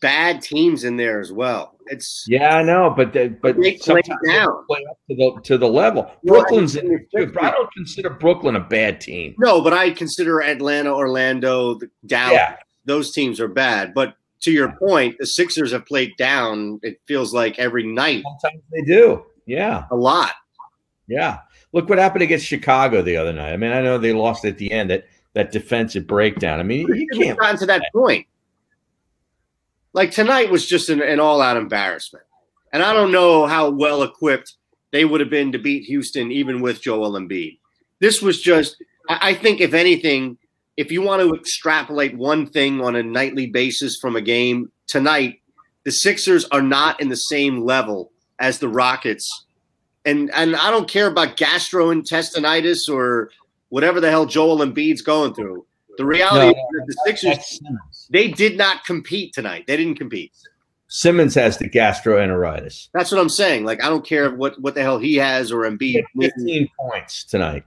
bad teams in there as well.
I know, but they sometimes down. They play up to the level. Brooklyn's in there too. I don't consider Brooklyn a bad team.
No, but I consider Atlanta, Orlando, Dallas. Yeah. Those teams are bad. But to your point, the Sixers have played down. It feels like every night.
Sometimes they do. Yeah,
a lot.
Yeah, look what happened against Chicago the other night. I mean, I know they lost at the end. That defensive breakdown. I mean, you can't
gotten to that point. Like tonight was just an all-out embarrassment. And I don't know how well equipped they would have been to beat Houston even with Joel Embiid. This was just – I think, if anything, if you want to extrapolate one thing on a nightly basis from a game, tonight the Sixers are not in the same level as the Rockets. And I don't care about gastrointestinitis or whatever the hell Joel Embiid's going through. The reality is that the Sixers – they did not compete tonight. They didn't compete.
Simmons has the gastroenteritis.
That's what I'm saying. Like, I don't care what the hell he has or Embiid.
15 points tonight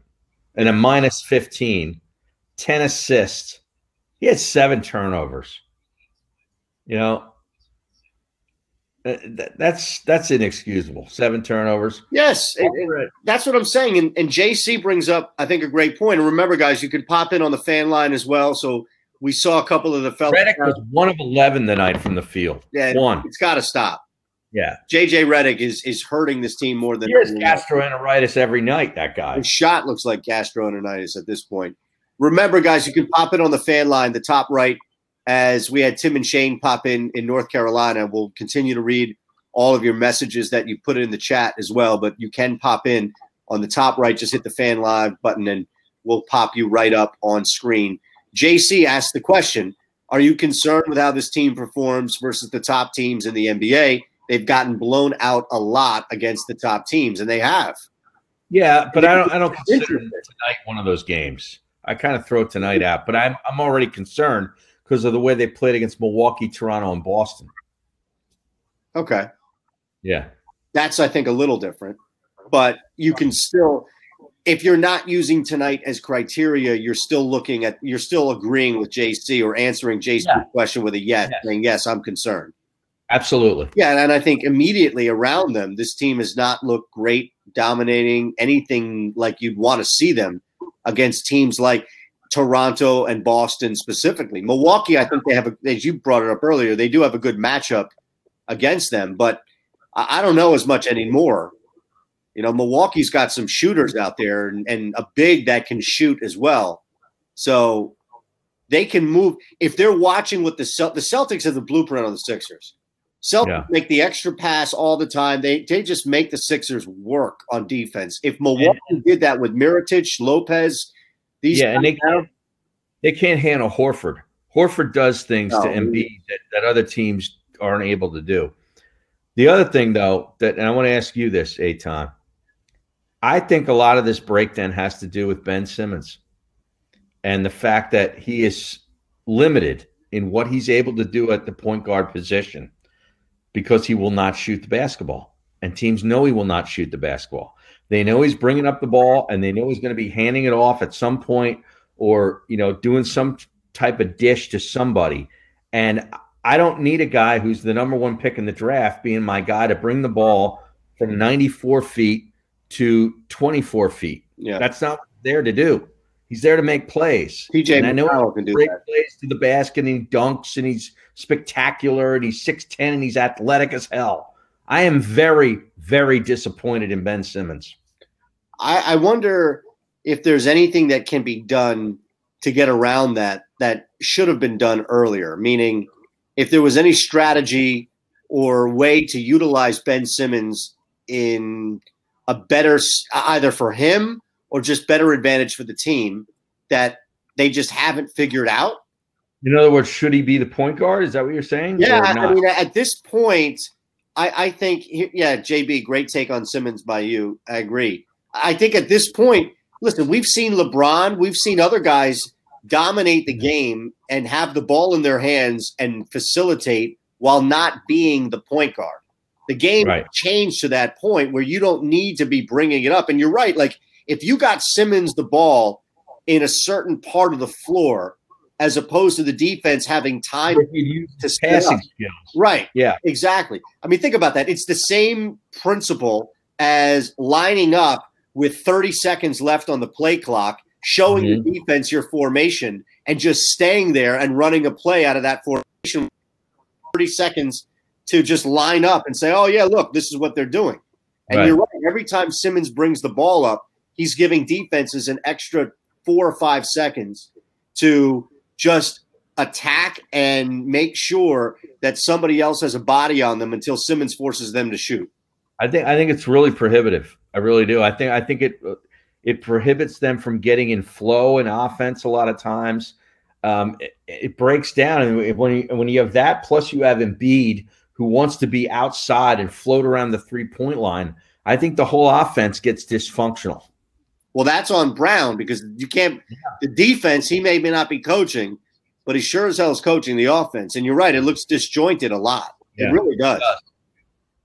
and a minus 15, 10 assists. He had 7 turnovers. That's inexcusable. 7 turnovers.
Yes, and that's what I'm saying. And JC brings up, I think, a great point. And remember, guys, you could pop in on the fan line as well. So we saw a couple of the fellas.
Redick was 1 of 11 tonight from the field.
Yeah,
1.
It's got to stop.
Yeah,
JJ Redick is hurting this team more than.
He has gastroenteritis every night. That guy.
His shot looks like gastroenteritis at this point. Remember, guys, you can pop in on the fan line, the top right, as we had Tim and Shane pop in North Carolina. We'll continue to read all of your messages that you put in the chat as well, but you can pop in on the top right. Just hit the fan live button and we'll pop you right up on screen. JC asked the question, are you concerned with how this team performs versus the top teams in the NBA? They've gotten blown out a lot against the top teams, and they have.
Yeah, but I don't consider tonight one of those games. I kind of throw tonight out, but I'm already concerned because of the way they played against Milwaukee, Toronto, and Boston.
Okay.
Yeah.
That's, I think, a little different. But you can still – if you're not using tonight as criteria, you're still agreeing with JC or answering JC's question with a yes, saying, yes, I'm concerned.
Absolutely.
Yeah, and I think immediately around them, this team has not looked great, dominating anything like you'd want to see them against teams like Toronto and Boston specifically. Milwaukee, I think they have, as you brought it up earlier, they do have a good matchup against them, but I don't know as much anymore. Milwaukee's got some shooters out there and a big that can shoot as well. So they can move. If they're watching what the Celtics have the blueprint on the Sixers. Celtics make the extra pass all the time. They just make the Sixers work on defense. If Milwaukee did that with Mirotic, Lopez,
and they can't handle Horford. Horford does things to Embiid that other teams aren't able to do. The other thing, though, and I want to ask you this, Eitan, I think a lot of this breakdown has to do with Ben Simmons and the fact that he is limited in what he's able to do at the point guard position because he will not shoot the basketball. And teams know he will not shoot the basketball. They know he's bringing up the ball, and they know he's going to be handing it off at some point or, doing some type of dish to somebody. And I don't need a guy who's the number one pick in the draft being my guy to bring the ball from 94 feet to 24 feet. Yeah. That's not what he's there to do. He's there to make plays.
TJ McConnell can do
great
that.
Plays to the basket, and he dunks, and he's spectacular, and he's 6'10", and he's athletic as hell. I am very, very disappointed in Ben Simmons.
I wonder if there's anything that can be done to get around that should have been done earlier, meaning if there was any strategy or way to utilize Ben Simmons in a better – either for him or just better advantage for the team that they just haven't figured out.
In other words, should he be the point guard? Is that what you're saying?
Yeah, I mean, at this point, I think – JB, great take on Simmons by you. I agree. I think at this point, listen, we've seen LeBron, we've seen other guys dominate the game and have the ball in their hands and facilitate while not being the point guard. The game changed to that point where you don't need to be bringing it up. And you're right. Like, if you got Simmons the ball in a certain part of the floor, as opposed to the defense having time to passing skills. Right.
Yeah.
Exactly. I mean, think about that. It's the same principle as lining up with 30 seconds left on the play clock, showing the defense your formation, and just staying there and running a play out of that formation 30 seconds to just line up and say, oh, yeah, look, this is what they're doing. And you're right. Every time Simmons brings the ball up, he's giving defenses an extra 4 or 5 seconds to just attack and make sure that somebody else has a body on them until Simmons forces them to shoot.
I think it's really prohibitive. I really do. I think it prohibits them from getting in flow and offense a lot of times. It breaks down, and when you have that, plus you have Embiid who wants to be outside and float around the 3-point line, I think the whole offense gets dysfunctional.
Well, that's on Brown because you can't – the defense, he may not be coaching, but he sure as hell is coaching the offense. And you're right, it looks disjointed a lot. Yeah, it really does.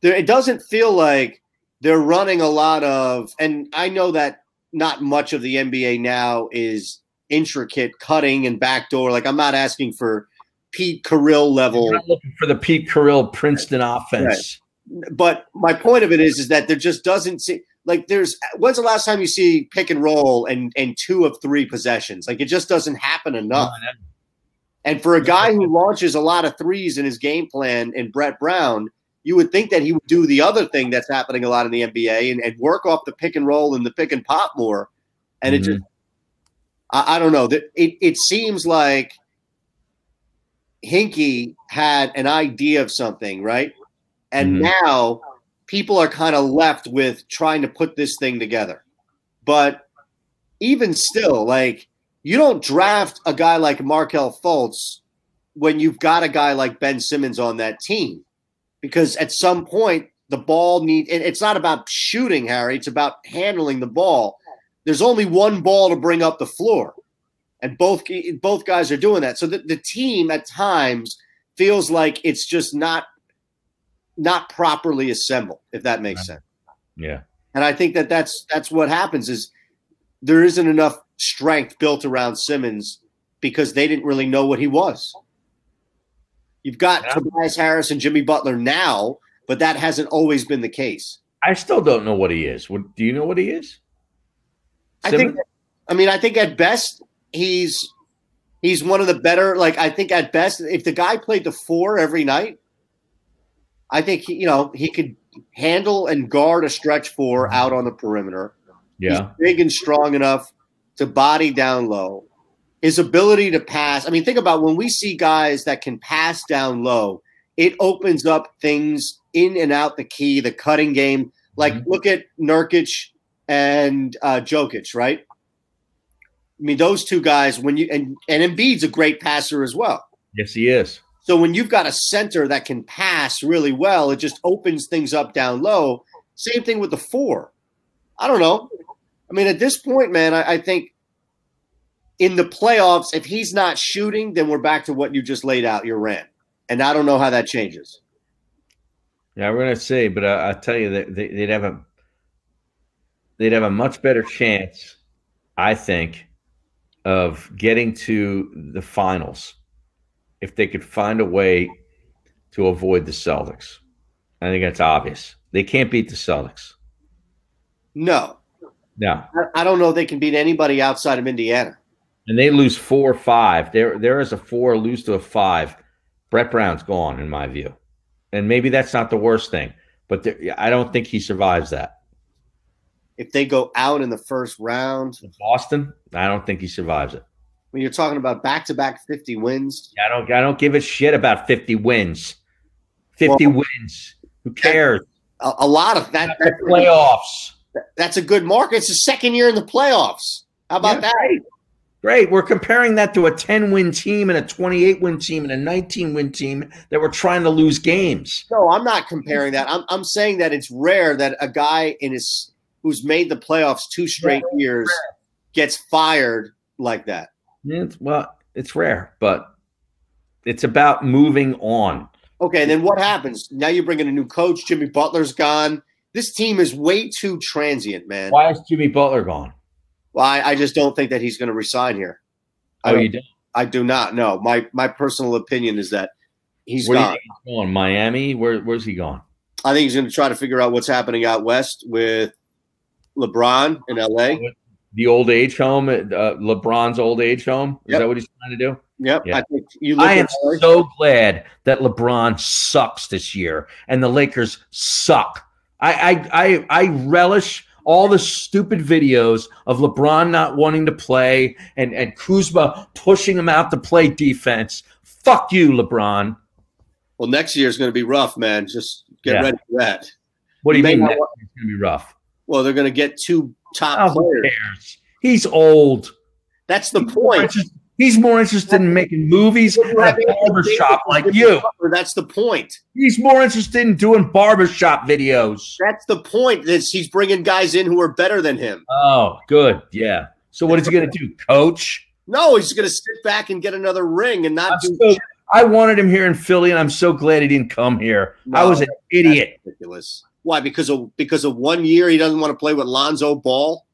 It doesn't feel like they're running a lot of – and I know that not much of the NBA now is intricate cutting and backdoor. Like, I'm not asking for Pete Carrill level.
You're not looking for the Pete Carrill Princeton offense.
Right. But my point of it is that there just doesn't seem – like there's – when's the last time you see pick and roll and 2 of 3 possessions? Like, it just doesn't happen enough. And for a guy who launches a lot of threes in his game plan in Brett Brown – you would think that he would do the other thing that's happening a lot in the NBA and work off the pick and roll and the pick and pop more. And it just, I don't know. It seems like Hinkie had an idea of something, right? And now people are kind of left with trying to put this thing together. But even still, like, you don't draft a guy like Markelle Fultz when you've got a guy like Ben Simmons on that team. Because at some point, the ball it's not about shooting, Harry. It's about handling the ball. There's only one ball to bring up the floor. And both guys are doing that. So the team at times feels like it's just not properly assembled, if that makes sense.
Yeah.
And I think that's what happens is there isn't enough strength built around Simmons because they didn't really know what he was. You've got Tobias Harris and Jimmy Butler now, but that hasn't always been the case.
I still don't know what he is. Do you know what he is?
Simmons? I think at best he's one of the better. Like, I think at best, if the guy played the 4 every night, I think he could handle and guard a stretch 4 out on the perimeter.
Yeah,
he's big and strong enough to body down low. His ability to pass. I mean, think about when we see guys that can pass down low, it opens up things in and out the key, the cutting game. Like, look at Nurkic and Jokic, right? I mean, those two guys, when you and Embiid's a great passer as well.
Yes, he is.
So when you've got a center that can pass really well, it just opens things up down low. Same thing with the 4. I don't know. I mean, at this point, man, I think in the playoffs, if he's not shooting, then we're back to what you just laid out, your rant. And I don't know how that changes.
Yeah, we're going to see, but I'll tell you that they'd have a much better chance, I think, of getting to the finals if they could find a way to avoid the Celtics. I think that's obvious. They can't beat the Celtics.
No. I don't know if they can beat anybody outside of Indiana.
And they lose 4 or 5. There is a 4, lose to a 5. Brett Brown's gone, in my view. And maybe that's not the worst thing, but I don't think he survives that.
If they go out in the first round.
Boston, I don't think he survives it.
When you're talking about back-to-back 50 wins.
I don't give a shit about 50 wins. 50 wins. Who cares?
A lot of that.
That's the playoffs.
That's a good mark. It's the second year in the playoffs. How about that?
Great. We're comparing that to a 10-win team and a 28-win team and a 19-win team that were trying to lose games.
No, I'm not comparing that. I'm saying that it's rare that a guy who's made the playoffs 2 straight years gets fired like that.
It's rare, but it's about moving on.
Okay, and then what happens? Now you bring in a new coach. Jimmy Butler's gone. This team is way too transient, man.
Why is Jimmy Butler gone?
Well, I just don't think that he's going to resign here.
You don't?
I do not. No, my personal opinion is that he's
gone.
Where
do you think he's going? Miami? Where's he going?
I think he's going to try to figure out what's happening out west with LeBron in LA.
The old age home, LeBron's old age home. Is that what he's trying to do?
Yep. Yeah.
I am so glad that LeBron sucks this year and the Lakers suck. I relish all the stupid videos of LeBron not wanting to play and Kuzma pushing him out to play defense. Fuck you, LeBron.
Well, next year is going to be rough, man. Just get ready for that.
What do you mean next year's going to be rough?
Well, they're going to get 2 top players.
Who cares? He's old.
That's the point.
He's more interested in making movies at a barbershop like you.
That's the point.
He's more interested in doing barbershop videos.
That's the point. He's bringing guys in who are better than him.
Oh, good. Yeah. So what is he going to do, coach?
No, he's going to sit back and get another ring and not do
shit. I wanted him here in Philly, and I'm so glad he didn't come here. No, I was an idiot.
Ridiculous. Why? Because of 1 year he doesn't want to play with Lonzo Ball?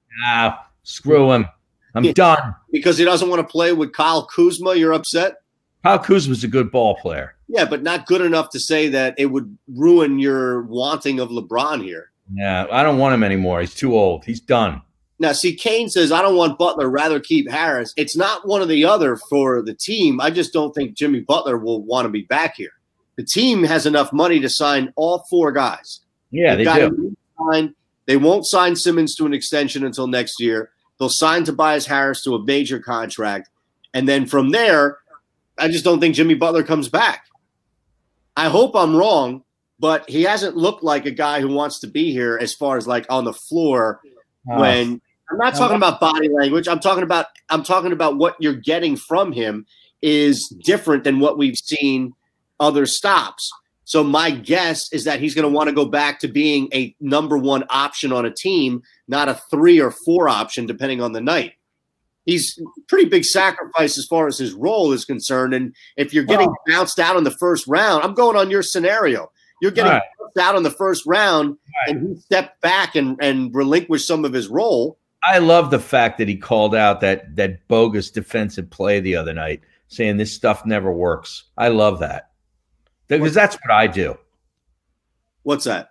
Screw him. I'm done.
Because he doesn't want to play with Kyle Kuzma, you're upset?
Kyle Kuzma's a good ball player.
Yeah, but not good enough to say that it would ruin your wanting of LeBron here.
Yeah, I don't want him anymore. He's too old. He's done.
Now, see, Kane says, I don't want Butler, rather keep Harris. It's not one or the other for the team. I just don't think Jimmy Butler will want to be back here. The team has enough money to sign all 4 guys.
Yeah, they do.
They won't sign Simmons to an extension until next year. They'll sign Tobias Harris to a major contract. And then from there, I just don't think Jimmy Butler comes back. I hope I'm wrong, but he hasn't looked like a guy who wants to be here as far as like on the floor when I'm not talking about body language. I'm talking about what you're getting from him is different than what we've seen other stops. So my guess is that he's going to want to go back to being a number 1 option on a team, not a 3 or 4 option, depending on the night. He's a pretty big sacrifice as far as his role is concerned. And if you're getting bounced out in the first round, I'm going on your scenario. You're getting bounced out in the first round, and he stepped back and relinquished some of his role.
I love the fact that he called out that bogus defensive play the other night, saying this stuff never works. I love that. Because that's what I do.
What's that?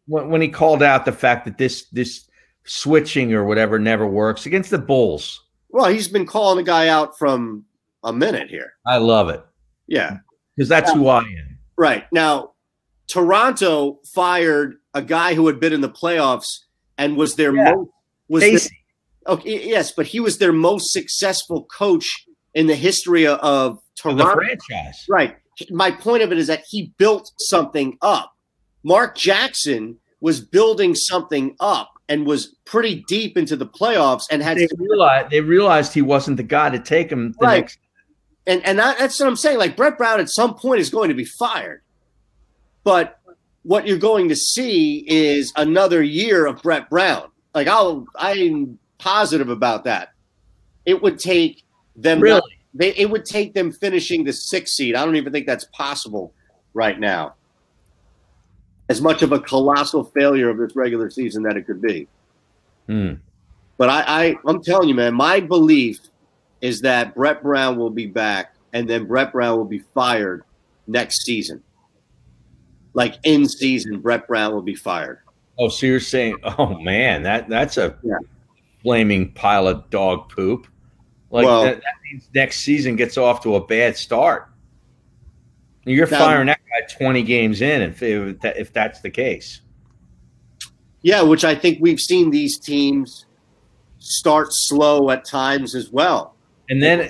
When he called out the fact that this switching or whatever never works against the Bulls.
Well, he's been calling the guy out from a minute here.
I love it.
Yeah.
Because that's who I am.
Right. Now, Toronto fired a guy who had been in the playoffs and was their yes, but he was their most successful coach in the history of Toronto.
The franchise.
Right. my point of it is that he built something up. Mark Jackson was building something up and was pretty deep into the playoffs and had
they realized he wasn't the guy to take him the next.
And that's what I'm saying. Like, Brett Brown at some point is going to be fired. But what you're going to see is another year of Brett Brown. Like, I'm positive about that. It would take them it would take them finishing the 6th seed. I don't even think that's possible right now. As much of a colossal failure of this regular season that it could be. But I'm telling you, man, my belief is that Brett Brown will be back, and then Brett Brown will be fired next season. Like, in season, Brett Brown will be fired.
Oh, so you're saying, oh man, that's a flaming pile of dog poop. Like, that means next season gets off to a bad start. You're firing that guy 20 games in, if that's the case.
Yeah, which I think we've seen these teams start slow at times as well.
And then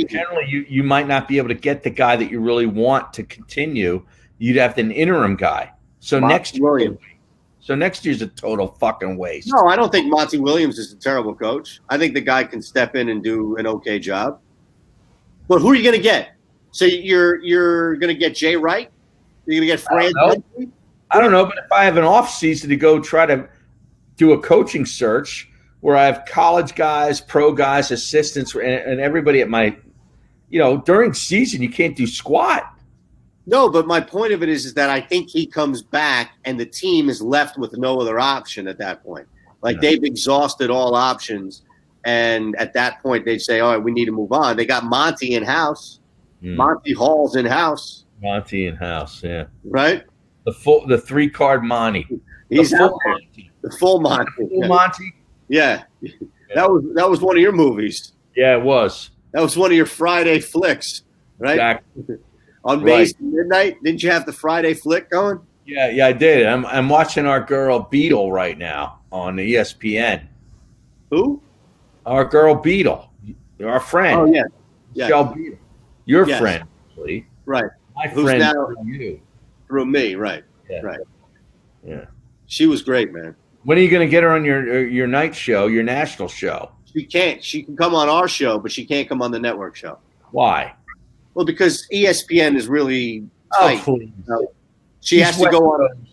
generally you might not be able to get the guy that you really want to continue. You'd have an interim guy. So next year's a total fucking waste.
No, I don't think Monty Williams is a terrible coach. I think the guy can step in and do an okay job. But who are you going to get? So you're going to get Jay Wright? You're going to get Fran?
I don't know, but if I have an off season to go try to do a coaching search where I have college guys, pro guys, assistants, and everybody at my, during season you can't do squat.
No, but my point of it is that I think he comes back and the team is left with no other option at that point. Like, they've exhausted all options, and at that point they'd say, all right, we need to move on. They got Monty in-house. Monty Hall's in-house.
Monty in-house, yeah.
Right?
The 3-card Monty.
He's out there. The full Monty.
Full Monty?
Yeah. That was one of your movies.
Yeah, it was.
That was one of your Friday flicks, right?
Exactly.
On Maze Midnight, didn't you have the Friday flick going?
Yeah, I did. I'm watching our girl Beetle right now on ESPN.
Who?
Our girl Beetle, our friend.
Oh yeah,
Michelle Beetle, your friend, actually.
Right.
My friend through you.
Through me, right?
Yeah.
Right.
Yeah.
She was great, man.
When are you going to get her on your night show, your national show?
She can't. She can come on our show, but she can't come on the network show.
Why?
Well, because ESPN is really tight. She has to go on.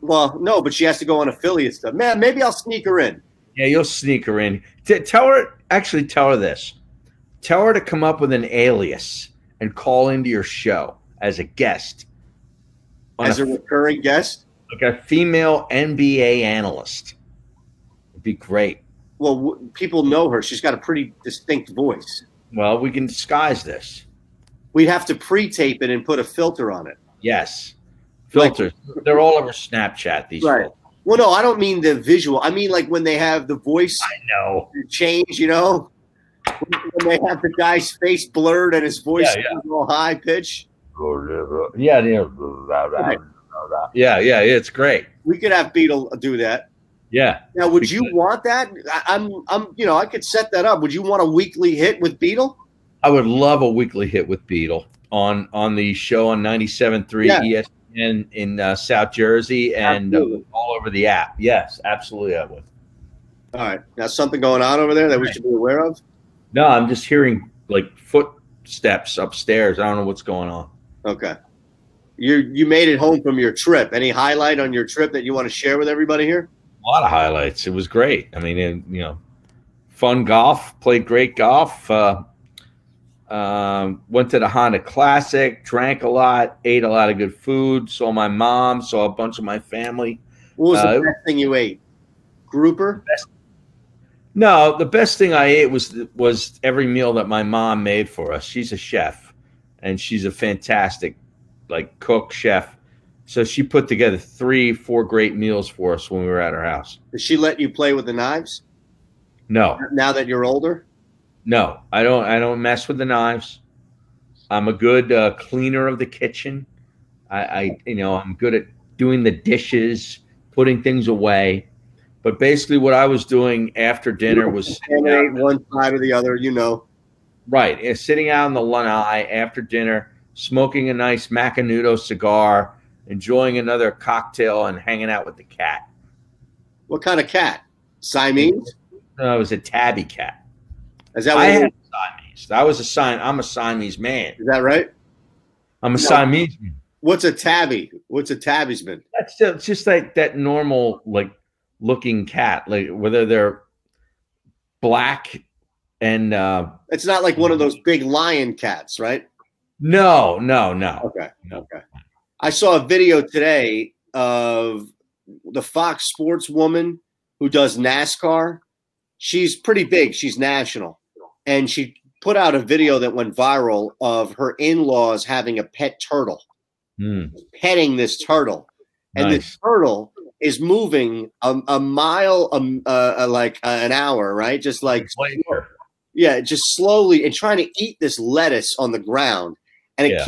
Well, no, but she has to go on affiliate stuff. Man, maybe I'll sneak her in.
Yeah, you'll sneak her in. Tell her this. Tell her to come up with an alias and call into your show as a guest.
As a recurring guest?
Like a female NBA analyst. It'd be great.
Well, people know her. She's got a pretty distinct voice.
Well, we can disguise this.
We'd have to pre-tape it and put a filter on it.
Yes. Filters. They're all over Snapchat, these
right.
filters.
Well, no, I don't mean the visual. I mean, like, when they have the voice change, When they have the guy's face blurred and his voice is all high pitch.
Yeah, it's great.
We could have Beetle do that.
Yeah.
Now, would you want that? I could set that up. Would you want a weekly hit with Beetle?
I would love a weekly hit with Beetle on the show on 97.3 ESPN in South Jersey and all over the app. Yes, absolutely, I would.
All right. Now, something going on over there that we should be aware of?
No, I'm just hearing like footsteps upstairs. I don't know what's going on.
Okay. You made it home from your trip. Any highlight on your trip that you want to share with everybody here?
A lot of highlights. It was great. I mean, fun golf. Played great golf. Went to the Honda Classic. Drank a lot. Ate a lot of good food. Saw my mom. Saw a bunch of my family.
What was the best thing you ate? Grouper?
No, the best thing I ate was every meal that my mom made for us. She's a chef, and she's a fantastic cook, chef. So she put together 3-4 great meals for us when we were at her house.
Does she let you play with the knives?
No.
Now that you're older?
No, I don't mess with the knives. I'm a good cleaner of the kitchen. I'm good at doing the dishes, putting things away. But basically what I was doing after dinner was
one side or the other,
Right. Sitting out on the lanai after dinner, smoking a nice Macanudo cigar, enjoying another cocktail, and hanging out with the cat.
What kind of cat? Siamese?
No, it was a tabby cat.
Is that
I
what
had Siamese. I'm a Siamese man.
Is that right?
I'm a Siamese man.
What's a tabby? What's a tabby's man?
That's just like that normal like looking cat, like whether they're black and
it's not like one of those big lion cats, right?
No.
Okay. I saw a video today of the Fox Sports woman who does NASCAR. She's pretty big. She's national. And she put out a video that went viral of her in-laws having a pet turtle. Petting this turtle. And
nice.
the turtle is moving a mile like an hour, right? Just like just slowly, and trying to eat this lettuce on the ground. And it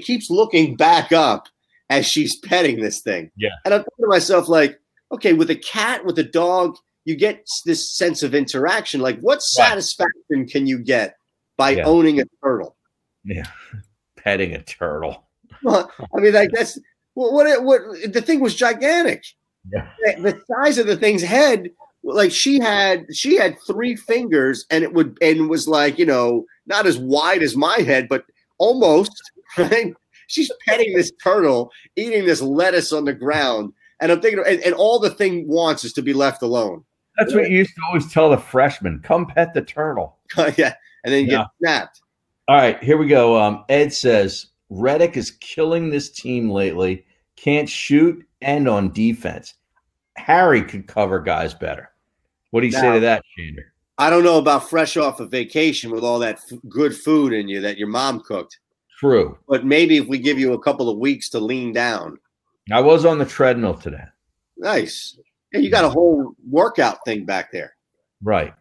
keeps looking back up as she's petting this thing.
Yeah.
And I'm thinking to myself, like, okay, with a cat, with a dog, you get this sense of interaction. Like, what satisfaction can you get by owning a turtle?
Yeah. Petting a turtle.
Well, I mean, like that's what the thing was gigantic.
Yeah.
The size of the thing's head, like she had 3 fingers, and it was like, not as wide as my head, but almost, right? She's petting this turtle, eating this lettuce on the ground, and I'm thinking, and all the thing wants is to be left alone.
That's what you used to always tell the freshmen: "Come pet the turtle."
Yeah, and then you get snapped.
All right, here we go. Ed says Reddick is killing this team lately. Can't shoot and on defense. Harry could cover guys better. What do you say to that, Shander?
I don't know about fresh off a vacation with all that good food in you that your mom cooked.
True.
But maybe if we give you a couple of weeks to lean down.
I was on the treadmill today.
Nice. Yeah, you got a whole workout thing back there.
Right.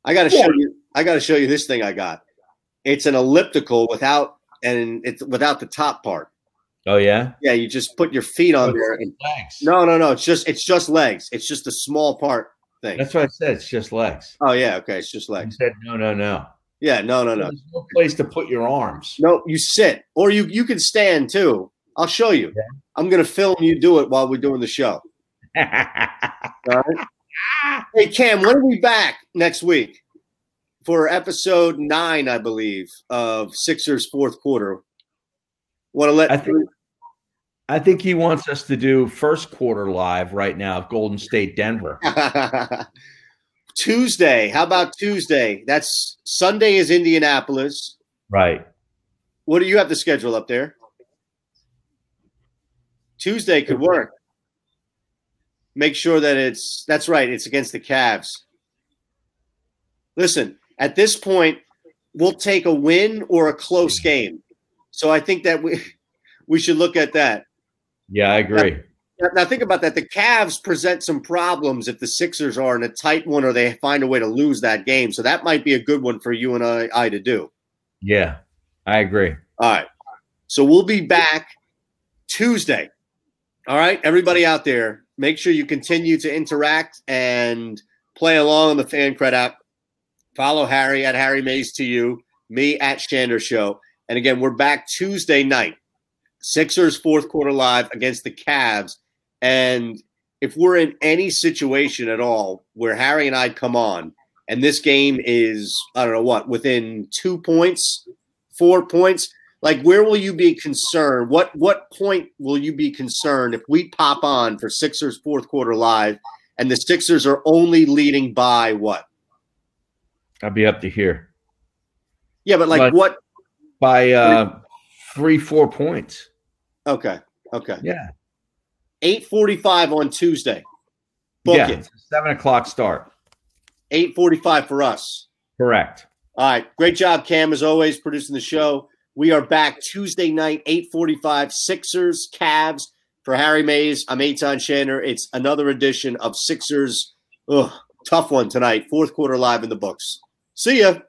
I got to show you this thing I got. It's an elliptical without the top part.
Oh yeah?
Yeah, you just put your feet on there and
legs.
No, it's just legs. It's just a small part thing.
That's what I said. It's just legs.
Oh yeah, okay, it's just legs.
You said no.
Yeah, no.
There's no place to put your arms.
No, you sit, or you can stand too. I'll show you. Yeah. I'm gonna film you do it while we're doing the show. All right. Hey Cam, when are we back next week for episode 9, I believe, of Sixers fourth quarter? Want to let?
I think he wants us to do first quarter live right now of Golden State Denver.
Tuesday. How about Tuesday? That's Sunday is Indianapolis.
Right.
What do you have the schedule up there? Tuesday could work. Make sure that that's right. It's against the Cavs. Listen, at this point, we'll take a win or a close game. So I think that we should look at that.
Yeah, I agree.
Now think about that. The Cavs present some problems if the Sixers are in a tight one or they find a way to lose that game. So that might be a good one for you and I to do.
Yeah, I agree.
All right. So we'll be back Tuesday. All right, everybody out there, make sure you continue to interact and play along on the FanCred app. Follow Harry at Harry Mays to you, me at Shander Show. And again, we're back Tuesday night. Sixers fourth quarter live against the Cavs. And if we're in any situation at all where Harry and I come on and this game is, I don't know what, within 2 points, 4 points, like where will you be concerned? What point will you be concerned if we pop on for Sixers fourth quarter live and the Sixers are only leading by what?
I'll be up to here.
Yeah, but what?
By 3-4 points.
Okay.
Yeah.
8:45 on Tuesday. Book it.
7:00 start.
8:45 for us.
Correct.
All right. Great job, Cam, as always, producing the show. We are back Tuesday night, 8:45, Sixers, Cavs. For Harry Mays, I'm Eitan Shander. It's another edition of Sixers. Tough one tonight. Fourth quarter live in the books. See ya.